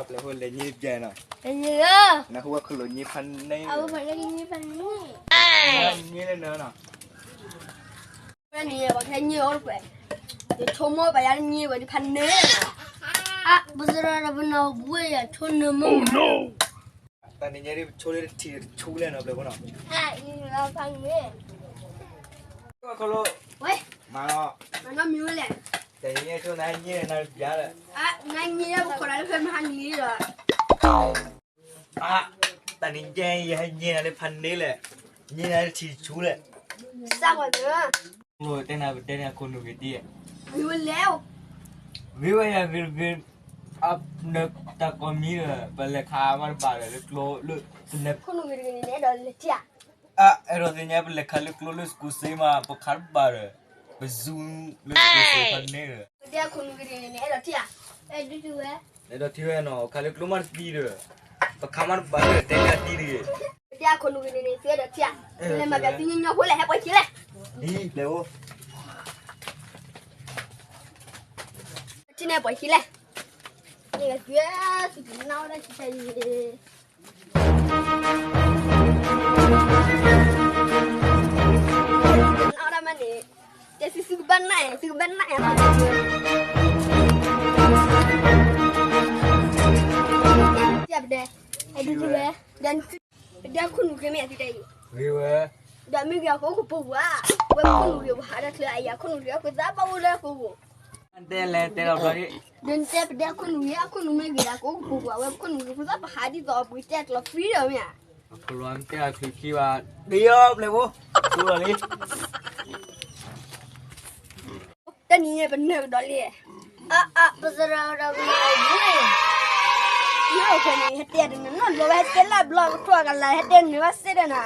เปล่าเลยยี่เจนอ่ะนะหัวขลุ่ยยี่พันนี่ยี่เลยเนอะเนาะนี่บอกแค่ยี่เอาไปเดี๋ยวชมว่าไปยันยี่วันพันเนื้อบุษราเราเป็นเอาบุ้ยชนน้ำมันตอนนี้ยี่ช่วยทีชูเลยเนาะเปล่าเนาะนี่เราพันเนื้อก็ขลุ่ยมาเนาะมันน้ำมีเลยแต่ยี่ช่วยนายยี่นายยาเลยนายยี่เราคนละเพื่อนพันนี้เลยตอนนี้ยี่นายพันนี่เลยยี่นายทีชูเลยสร้างวันเนื้อโอ้แต่น่าคนดูดีมีวันแล้ววิวเนี่ยวิวอัพนักตะกอนมีเลยเป็นเลขามันบาร์เลยโคลลุสเนปคนดูดีเนี่ยโดนเลยจ้ะเอรอเดียเนี่ยเป็นเลขาเลยโคลลุสกุศลมาปกขารบาร์เป็นซูมลุสกุศลพันเนี่ยเดี๋ยวคนดูดีเนี่ยโดนจ้ะดูดูเนี่ยโดนที่ว่าเนาะขาเลยโคลมันดีเลยปกขารบาร์เต็มที่ดีเลยเดี๋ยวคนดูดีเนี่ยเสียโดนจ้ะเลยมาแบบที่ยิ่งยกหัวเลยให้ไปทีเลยดีเร็วที่ไหนไปทีเลยนี่ก็เสียสุดน่าได้ใช่เอาได้มาเนี่ยจะซื้อบ้านไหนจับเด้ไอ้ดูดูเลยdan dia kun ke me ati dai wiwa da mi ga ko ko wa we kun ri wa ada tla ya kun ri ko da ba wala ko ante le te lo bari dan te dia kun me ga ko ko wa we kun ri ko da ba hadi do bu te lo freedom ya ko lo ante a ki wa dio le wo tu lo ni ta ni ne ben ne do le ba zara da bu no kan ni hete den no lo ba hete la blog to ga la hete ni wa se den na